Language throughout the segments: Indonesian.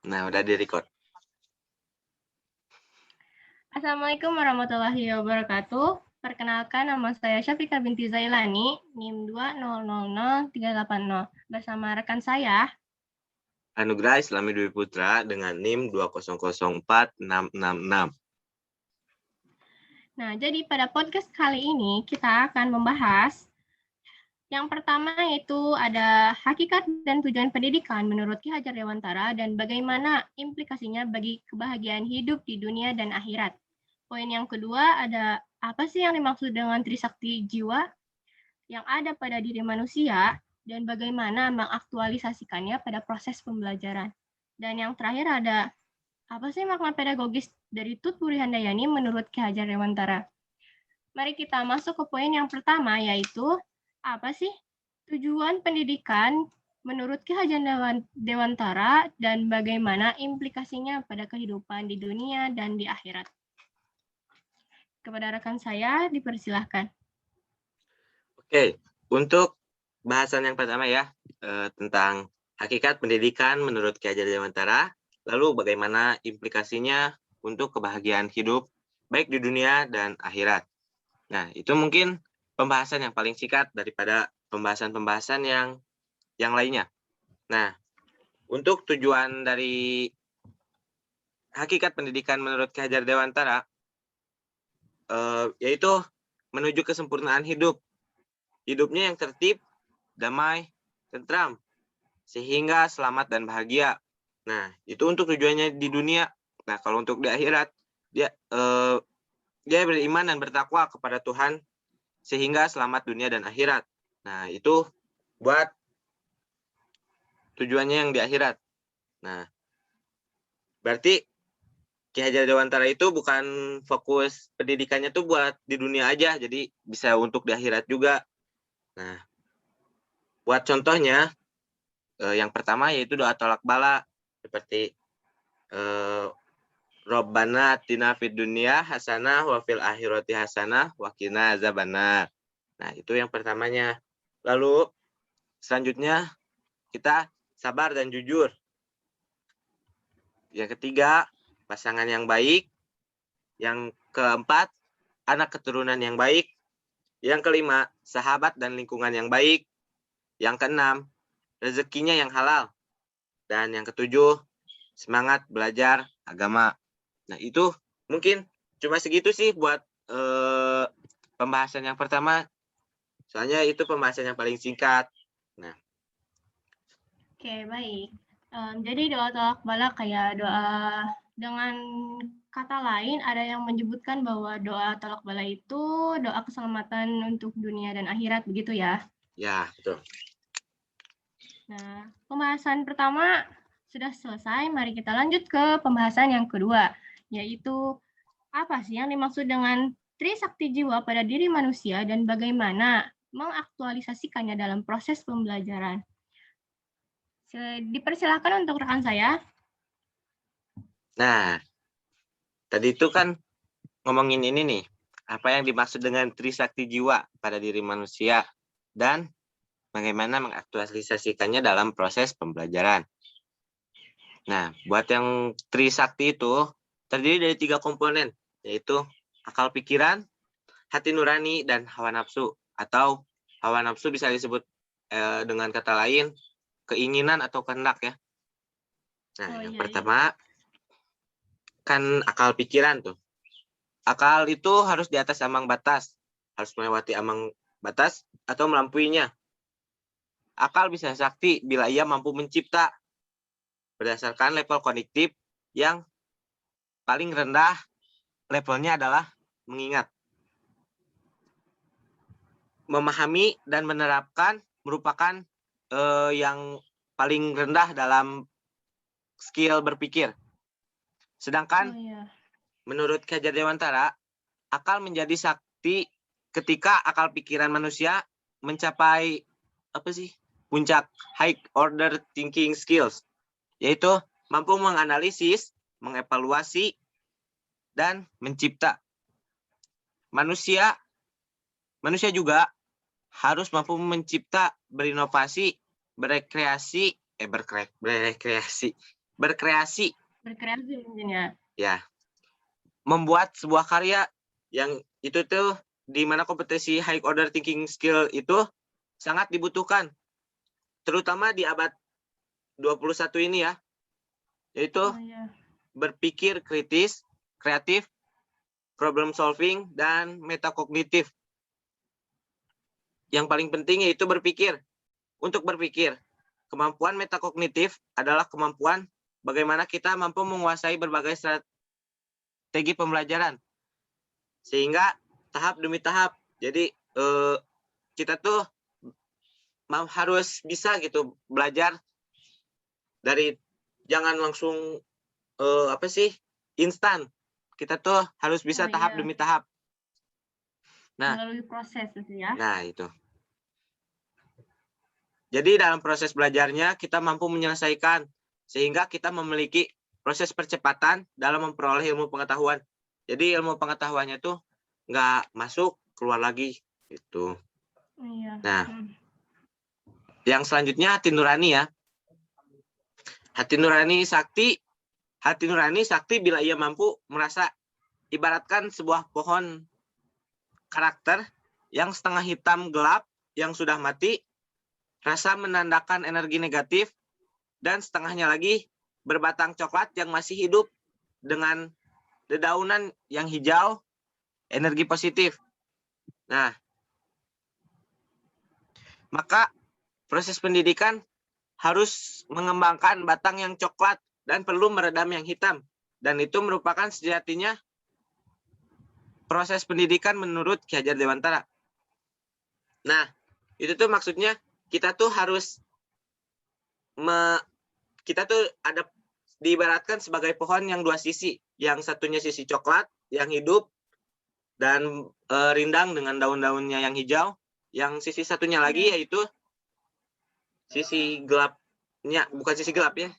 Nah, udah di-record. Assalamualaikum warahmatullahi wabarakatuh. Perkenalkan, nama saya Syafika binti Zailani, NIM 2000380. Bersama rekan saya, Anugerah Islami Dwi Putra dengan NIM 2004666. Nah, jadi pada podcast kali ini kita akan membahas yang pertama yaitu ada hakikat dan tujuan pendidikan menurut Ki Hajar Dewantara dan bagaimana implikasinya bagi kebahagiaan hidup di dunia dan akhirat. Poin yang kedua ada apa sih yang dimaksud dengan Trisakti jiwa yang ada pada diri manusia dan bagaimana mengaktualisasikannya pada proses pembelajaran. Dan yang terakhir ada apa sih makna pedagogis dari Tutpuri Handayani menurut Ki Hajar Dewantara. Mari kita masuk ke poin yang pertama yaitu apa sih tujuan pendidikan menurut Ki Hajar Dewantara dan bagaimana implikasinya pada kehidupan di dunia dan di akhirat. Kepada rekan saya dipersilahkan. Oke, untuk bahasan yang pertama ya, tentang hakikat pendidikan menurut Ki Hajar Dewantara, lalu bagaimana implikasinya untuk kebahagiaan hidup baik di dunia dan akhirat. Nah, itu mungkin pembahasan yang paling singkat daripada pembahasan-pembahasan yang lainnya. Nah, untuk tujuan dari hakikat pendidikan menurut Ki Hajar Dewantara, yaitu menuju kesempurnaan hidup. Hidupnya yang tertib, damai, tentram, sehingga selamat dan bahagia. Nah, itu untuk tujuannya di dunia. Nah, kalau untuk di akhirat, dia beriman dan bertakwa kepada Tuhan, sehingga selamat dunia dan akhirat. Nah, itu buat tujuannya yang di akhirat. Nah, berarti Ki Hajar Dewantara itu bukan fokus pendidikannya tuh buat di dunia aja, jadi bisa untuk di akhirat juga. Nah, buat contohnya, yang pertama yaitu doa tolak bala, seperti Rabbana atina fid dunya hasanah wa fil akhirati hasanah wa qina azabannar. Nah, itu yang pertamanya. Lalu selanjutnya kita sabar dan jujur. Yang ketiga, pasangan yang baik. Yang keempat, anak keturunan yang baik. Yang kelima, sahabat dan lingkungan yang baik. Yang keenam, rezekinya yang halal. Dan yang ketujuh, semangat belajar agama. Nah, itu mungkin cuma segitu sih buat pembahasan yang pertama. Soalnya itu pembahasan yang paling singkat. Nah. Oke, baik. Jadi doa tolak bala kayak doa dengan kata lain ada yang menyebutkan bahwa doa tolak bala itu doa keselamatan untuk dunia dan akhirat, begitu ya? Ya, betul. Nah, pembahasan pertama sudah selesai. Mari kita lanjut ke pembahasan yang kedua, yaitu apa sih yang dimaksud dengan Trisakti jiwa pada diri manusia dan bagaimana mengaktualisasikannya dalam proses pembelajaran. Dipersilakan untuk rekan saya. Nah, tadi itu kan ngomongin ini nih, apa yang dimaksud dengan Trisakti jiwa pada diri manusia dan bagaimana mengaktualisasikannya dalam proses pembelajaran. Nah, buat yang Trisakti itu terdiri dari 3 komponen, yaitu akal pikiran, hati nurani, dan hawa nafsu. Atau hawa nafsu bisa disebut dengan kata lain, keinginan atau kehendak ya. Nah, yang pertama kan akal pikiran tuh. Akal itu harus di atas ambang batas, harus melewati ambang batas atau melampuinya. Akal bisa sakti bila ia mampu mencipta berdasarkan level kognitif yang paling rendah levelnya adalah mengingat. Memahami dan menerapkan merupakan yang paling rendah dalam skill berpikir. Sedangkan menurut Ki Hajar Dewantara, akal menjadi sakti ketika akal pikiran manusia mencapai puncak high order thinking skills, yaitu mampu menganalisis, mengevaluasi, dan mencipta. Manusia juga harus mampu mencipta, berinovasi, berekreasi, berkreasi, Berkreasi mungkin ya. ya, membuat sebuah karya yang itu tuh di mana kompetensi high order thinking skill itu sangat dibutuhkan, terutama di abad 21 ini ya, yaitu Oh ya. berpikir kritis, kreatif, problem solving, dan metakognitif. Yang paling penting yaitu berpikir. Untuk berpikir, kemampuan metakognitif adalah kemampuan bagaimana kita mampu menguasai berbagai strategi pembelajaran. Sehingga tahap demi tahap. Jadi kita tuh harus bisa gitu belajar dari jangan langsung instan. Kita tuh harus bisa Oh tahap iya. demi tahap. Nah, Melalui proses itu ya. nah itu. Jadi dalam proses belajarnya kita mampu menyelesaikan sehingga kita memiliki proses percepatan dalam memperoleh ilmu pengetahuan. Jadi ilmu pengetahuannya tuh nggak masuk, keluar lagi gitu. Iya. Nah, yang selanjutnya hati nurani ya. Hati nurani sakti bila ia mampu merasa ibaratkan sebuah pohon karakter yang setengah hitam gelap yang sudah mati, rasa menandakan energi negatif, dan setengahnya lagi berbatang coklat yang masih hidup dengan dedaunan yang hijau, energi positif. Nah, maka proses pendidikan harus mengembangkan batang yang coklat dan perlu meredam yang hitam. Dan itu merupakan sejatinya proses pendidikan menurut Ki Hajar Dewantara. Nah, itu tuh maksudnya kita tuh harus kita tuh ada diibaratkan sebagai pohon yang dua sisi. Yang satunya sisi coklat yang hidup dan rindang dengan daun-daunnya yang hijau. Yang sisi satunya lagi yaitu sisi gelapnya, bukan sisi gelap ya,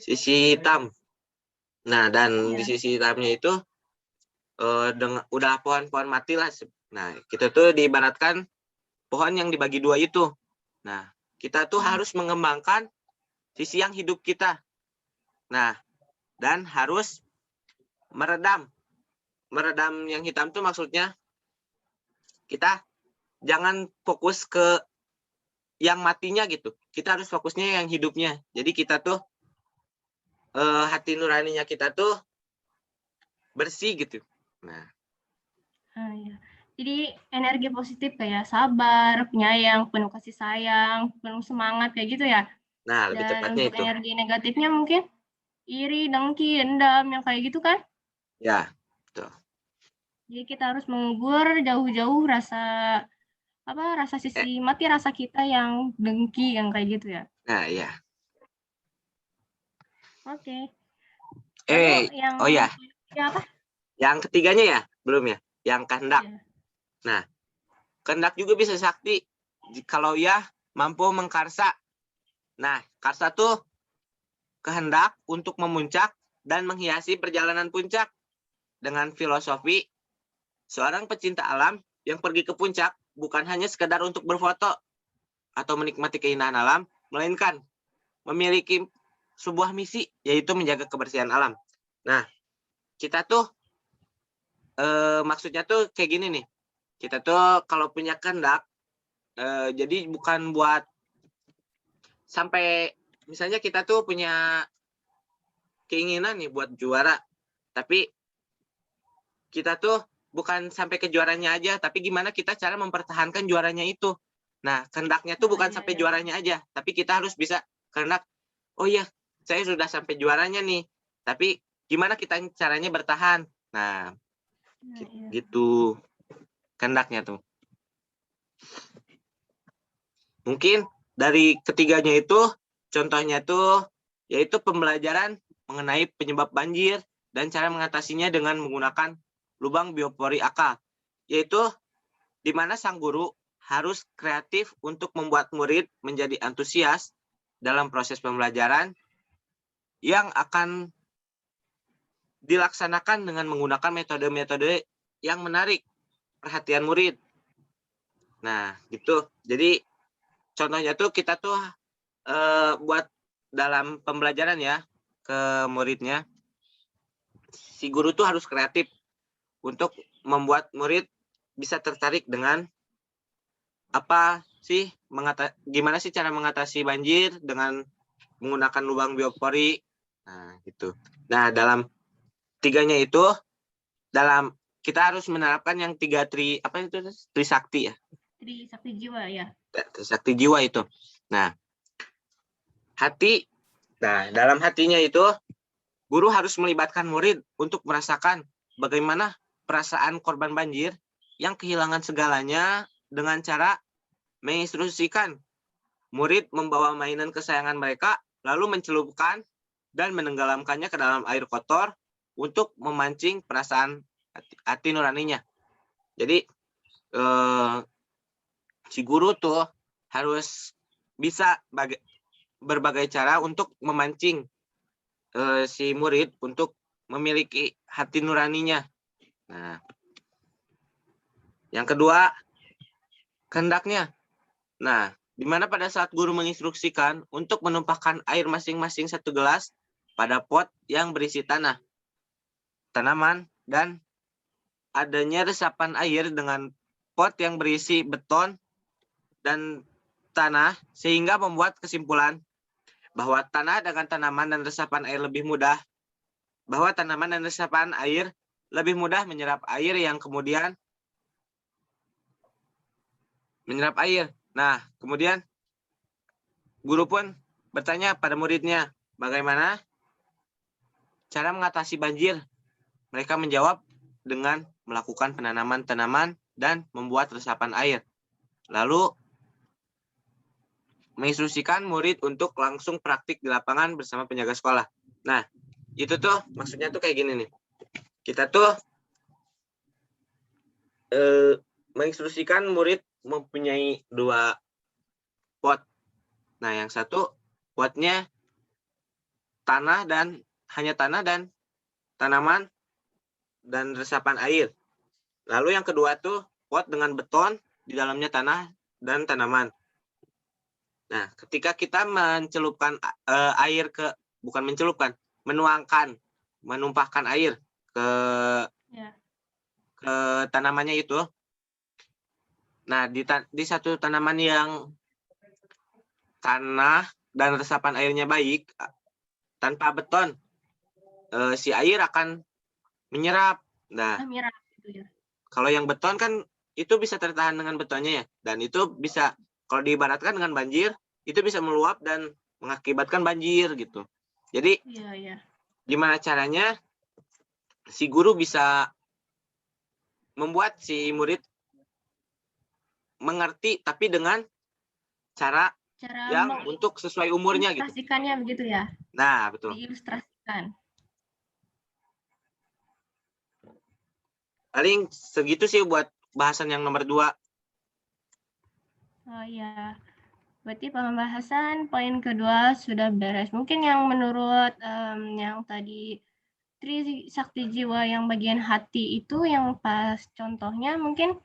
sisi hitam. Nah, dan di sisi hitamnya itu udah pohon-pohon mati lah. Nah, kita tuh diibaratkan pohon yang dibagi dua itu. Nah, kita tuh harus mengembangkan sisi yang hidup kita. Nah, dan harus meredam. Meredam yang hitam tuh maksudnya kita jangan fokus ke yang matinya gitu. Kita harus fokusnya yang hidupnya. Jadi kita tuh hati nuraninya kita tuh bersih gitu. Nah, Iya. Jadi energi positif kayak sabar, penyayang, penuh kasih sayang, penuh semangat kayak gitu ya. nah lebih Dan tepatnya untuk itu. energi negatifnya mungkin iri, dengki, dendam yang kayak gitu kan. Ya, tuh. Jadi kita harus mengubur jauh-jauh rasa sisi mati rasa kita yang dengki yang kayak gitu ya. Nah, iya. Oke. Lalu yang Oh ya, ya apa? yang ketiganya ya, belum ya, yang kehendak. Ya. Nah, kehendak juga bisa sakti kalau ya mampu mengkarsa. Nah, karsa tuh kehendak untuk memuncak dan menghiasi perjalanan puncak. Dengan filosofi, seorang pecinta alam yang pergi ke puncak bukan hanya sekedar untuk berfoto atau menikmati keindahan alam, melainkan memiliki sebuah misi, yaitu menjaga kebersihan alam. Nah, kita tuh maksudnya tuh kayak gini nih. Kita tuh kalau punya kehendak, jadi bukan buat sampai misalnya kita tuh punya keinginan nih buat juara, tapi kita tuh bukan sampai ke juaranya aja, tapi gimana kita cara mempertahankan juaranya itu. Nah, kehendaknya tuh bukan sampai juaranya aja, tapi kita harus bisa kehendak, oh iya, saya sudah sampai juaranya nih, tapi gimana kita caranya bertahan. Nah, gitu kehendaknya tuh. Mungkin dari ketiganya itu, contohnya tuh, yaitu pembelajaran mengenai penyebab banjir dan cara mengatasinya dengan menggunakan lubang biopori akal, yaitu di mana sang guru harus kreatif untuk membuat murid menjadi antusias dalam proses pembelajaran yang akan dilaksanakan dengan menggunakan metode-metode yang menarik perhatian murid. Nah, gitu. Jadi contohnya tuh kita tuh buat dalam pembelajaran ya ke muridnya, si guru tuh harus kreatif untuk membuat murid bisa tertarik dengan apa sih gimana sih cara mengatasi banjir dengan menggunakan lubang biopori. Nah, gitu. Nah, dalam tiganya itu kita harus menerapkan yang tiga trisakti ya. Trisakti jiwa ya. Trisakti jiwa itu. Nah, dalam hatinya itu guru harus melibatkan murid untuk merasakan bagaimana perasaan korban banjir yang kehilangan segalanya dengan cara menginstruksikan murid membawa mainan kesayangan mereka lalu mencelupkan dan menenggelamkannya ke dalam air kotor untuk memancing perasaan hati nuraninya. Jadi si guru tuh harus bisa berbagai cara untuk memancing si murid untuk memiliki hati nuraninya. Nah, yang kedua, kehendaknya. Nah, di mana pada saat guru menginstruksikan untuk menumpahkan air masing-masing 1 gelas pada pot yang berisi tanah, tanaman, dan adanya resapan air dengan pot yang berisi beton dan tanah, sehingga membuat kesimpulan bahwa tanah dengan tanaman dan resapan air lebih mudah, menyerap air yang kemudian menyerap air. Nah, kemudian guru pun bertanya pada muridnya, bagaimana cara mengatasi banjir? Mereka menjawab dengan melakukan penanaman tanaman dan membuat resapan air. Lalu menginstruksikan murid untuk langsung praktik di lapangan bersama penjaga sekolah. Nah, itu tuh maksudnya tuh kayak gini nih. Kita tuh menginstruksikan murid mempunyai 2 pot. Nah, yang satu potnya hanya tanah dan tanaman dan resapan air. Lalu yang kedua tuh pot dengan beton, di dalamnya tanah dan tanaman. Nah, ketika kita mencelupkan menumpahkan air ke tanamannya itu. Nah, di satu tanaman yang tanah dan resapan airnya baik, tanpa beton, si air akan menyerap. Nah, kalau yang beton kan itu bisa tertahan dengan betonnya ya, dan itu bisa kalau diibaratkan dengan banjir, itu bisa meluap dan mengakibatkan banjir gitu. Jadi, gimana caranya si guru bisa membuat si murid mengerti, tapi dengan cara yang untuk sesuai umurnya gitu. Ilustrasikannya begitu ya? Nah, betul. Diilustrasikan. Paling segitu sih buat bahasan yang nomor 2. Oh iya. Berarti pembahasan poin kedua sudah beres. Mungkin yang menurut yang tadi Trisakti jiwa yang bagian hati itu yang pas contohnya mungkin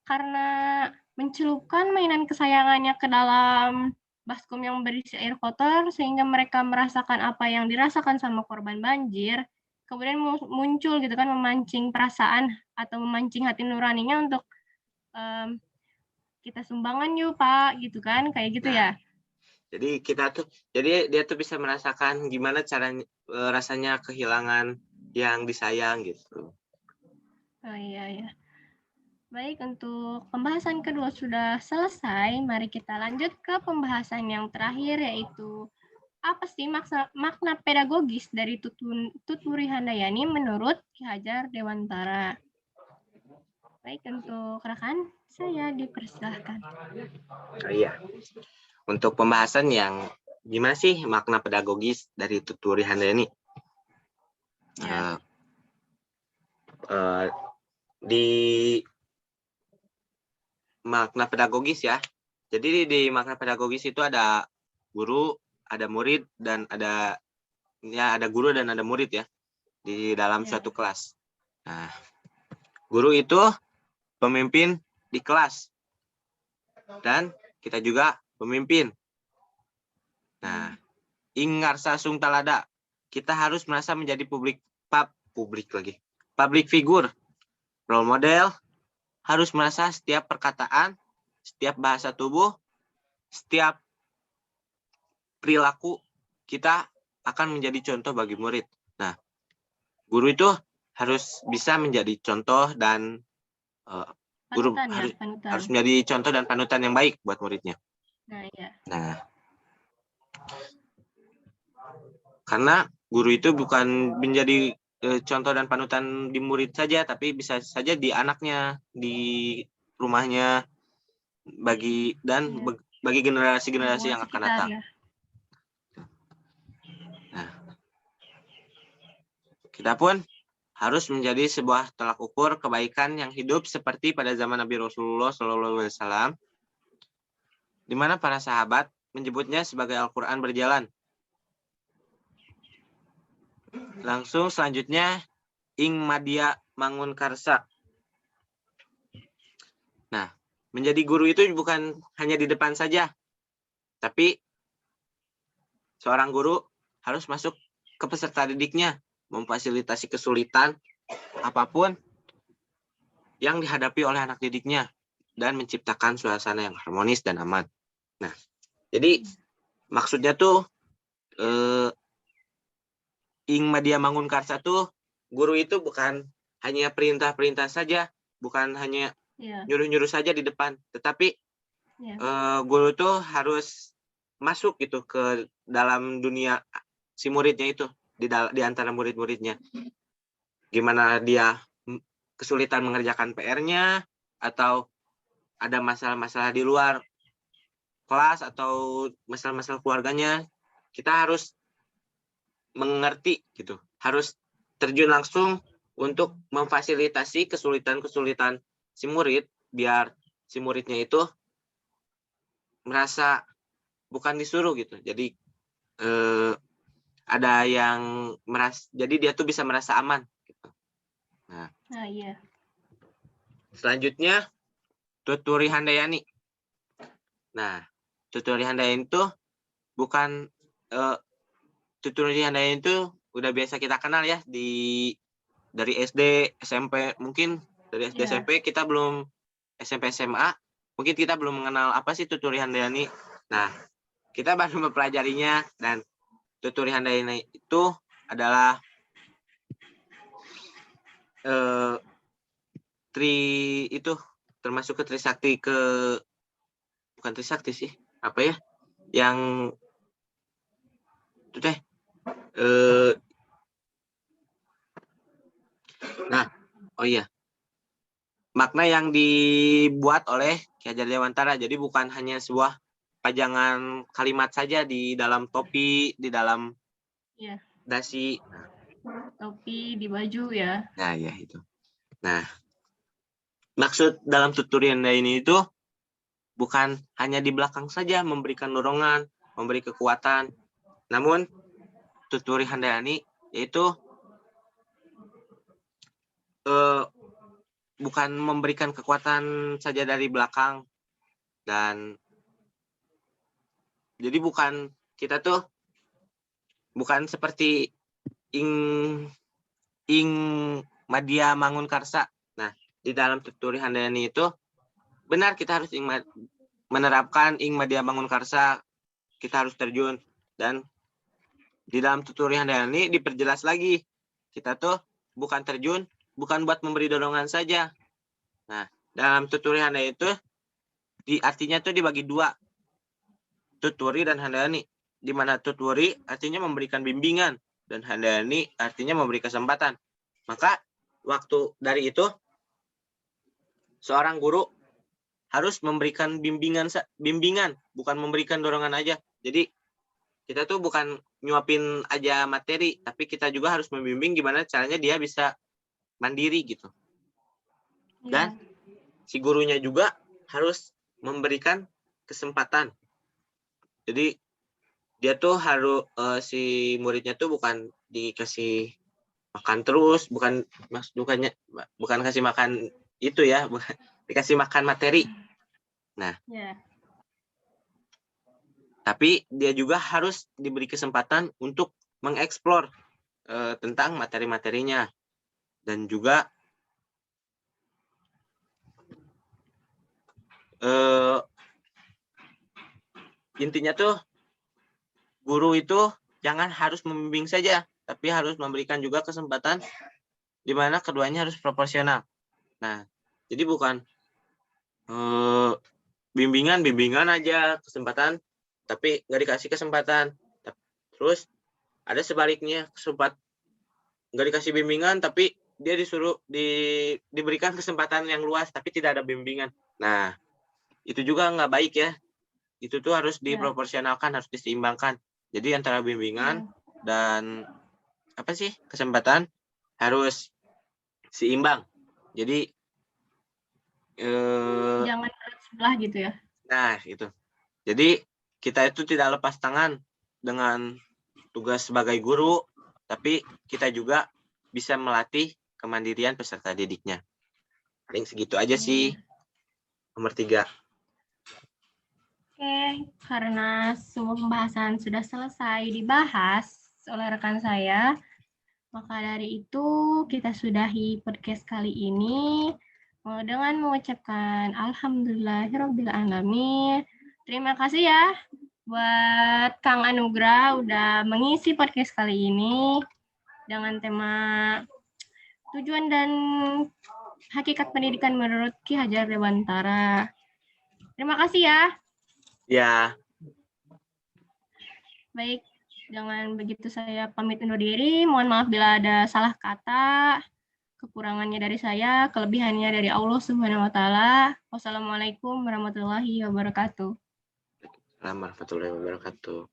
karena mencelupkan mainan kesayangannya ke dalam baskom yang berisi air kotor sehingga mereka merasakan apa yang dirasakan sama korban banjir, kemudian muncul gitu kan, memancing perasaan atau memancing hati nuraninya untuk kita sumbangan yuk Pak gitu kan, kayak gitu ya. Jadi dia tuh bisa merasakan gimana caranya rasanya kehilangan yang disayang gitu. Oh iya. Baik, untuk pembahasan kedua sudah selesai. Mari kita lanjut ke pembahasan yang terakhir, yaitu apa sih makna pedagogis dari Tuturi Handayani menurut Ki Hajar Dewantara. Baik, untuk rekan, saya dipersilahkan. Oh iya. Untuk pembahasan yang gimana sih makna pedagogis dari Tuturi Handayani? Ya. Di makna pedagogis ya. Jadi di makna pedagogis itu ada guru, ada murid, dan ada guru dan ada murid ya di dalam suatu kelas. Nah, guru itu pemimpin di kelas dan kita juga pemimpin. Nah, ing ngarsa sung talada. Kita harus merasa menjadi public figure, role model, harus merasa setiap perkataan, setiap bahasa tubuh, setiap perilaku kita akan menjadi contoh bagi murid. Nah, guru itu harus bisa menjadi contoh dan guru Panutan ya, panutan. harus menjadi contoh dan panutan yang baik buat muridnya. Nah, iya. Nah, karena guru itu bukan menjadi contoh dan panutan di murid saja, tapi bisa saja di anaknya, di rumahnya, bagi generasi-generasi yang akan datang. Ya. Nah, kita pun harus menjadi sebuah tolak ukur kebaikan yang hidup seperti pada zaman Nabi Rasulullah SAW, di mana para sahabat menyebutnya sebagai Al-Quran berjalan. Langsung selanjutnya, ing madya mangun karsa. Nah, menjadi guru itu bukan hanya di depan saja, tapi seorang guru harus masuk ke peserta didiknya, memfasilitasi kesulitan apapun yang dihadapi oleh anak didiknya, dan menciptakan suasana yang harmonis dan aman. Nah, jadi maksudnya tuh ing madya mangun karsa tuh, guru itu bukan hanya perintah-perintah saja, bukan hanya nyuruh-nyuruh saja di depan, tetapi guru tuh harus masuk gitu ke dalam dunia si muridnya itu, di antara murid-muridnya. Gimana dia kesulitan mengerjakan PR-nya, atau ada masalah-masalah di luar kelas, atau masalah-masalah keluarganya, kita harus mengerti gitu, harus terjun langsung untuk memfasilitasi kesulitan-kesulitan si murid, biar si muridnya itu merasa bukan disuruh gitu. Jadi ada yang merasa, jadi dia tuh bisa merasa aman gitu. Nah, iya. Selanjutnya tuturi handayani. Nah, tuturi handayani itu bukan tuturi handayani itu udah biasa kita kenal ya dari SD, SMP. Mungkin dari SD, SMP kita belum, SMP, SMA mungkin kita belum mengenal apa sih tuturi handayani. Nah, kita baru mempelajarinya, dan tuturi handayani itu adalah itu termasuk ke Trisakti, bukan Trisakti sih, apa ya, yang itu teh nah, oh iya, makna yang dibuat oleh Ki Hajar Dewantara. Jadi bukan hanya sebuah pajangan kalimat saja di dalam topi, di dalam dasi, topi, di baju ya. Nah, ya itu. Nah, maksud dalam tuturi handayani itu bukan hanya di belakang saja memberikan dorongan, memberi kekuatan, namun tuturi handayani yaitu bukan memberikan kekuatan saja dari belakang, dan jadi bukan, kita tuh bukan seperti ing madya mangun karsa. Nah, di dalam tuturi handayani itu benar kita harus menerapkan ing madya mangun karsa, kita harus terjun. Dan di dalam tuturi handayani diperjelas lagi, kita tuh bukan terjun, bukan buat memberi dorongan saja. Nah, dalam tuturi handayani itu artinya tuh dibagi dua, tuturi dan handayani, di mana tuturi artinya memberikan bimbingan dan handayani artinya memberi kesempatan. Maka waktu dari itu seorang guru harus memberikan bimbingan, bukan memberikan dorongan aja. Jadi kita tuh bukan nyuapin aja materi, tapi kita juga harus membimbing gimana caranya dia bisa mandiri gitu. Dan si gurunya juga harus memberikan kesempatan. Jadi dia tuh harus, si muridnya tuh bukan dikasih makan terus, bukan kasih makan itu ya, bukan dikasih makan materi. Nah, Tapi dia juga harus diberi kesempatan untuk mengeksplor tentang materi-materinya. Dan juga intinya tuh guru itu jangan harus membimbing saja, tapi harus memberikan juga kesempatan di mana keduanya harus proporsional. Nah, jadi bukan bimbingan aja kesempatan, tapi nggak dikasih kesempatan. Terus ada sebaliknya, nggak dikasih bimbingan, tapi dia disuruh diberikan kesempatan yang luas, tapi tidak ada bimbingan. Nah, itu juga nggak baik ya. Itu tuh harus diproporsionalkan, harus diseimbangkan. Jadi antara bimbingan dan kesempatan harus seimbang. Jadi jangan berat sebelah gitu ya. Nah, itu. Jadi kita itu tidak lepas tangan dengan tugas sebagai guru, tapi kita juga bisa melatih kemandirian peserta didiknya. Paling segitu aja sih. Nomor 3. Oke, karena semua pembahasan sudah selesai dibahas oleh rekan saya, maka dari itu kita sudahi podcast kali ini dengan mengucapkan alhamdulillahirobbilalamin. Terima kasih ya buat Kang Anugrah udah mengisi podcast kali ini dengan tema tujuan dan hakikat pendidikan menurut Ki Hajar Dewantara. Terima kasih ya. Ya. Baik, dengan begitu saya pamit undur diri. Mohon maaf bila ada salah kata, kekurangannya dari saya, kelebihannya dari Allah Subhanahu wa taala. Wassalamualaikum warahmatullahi wabarakatuh. Warahmatullahi wabarakatuh.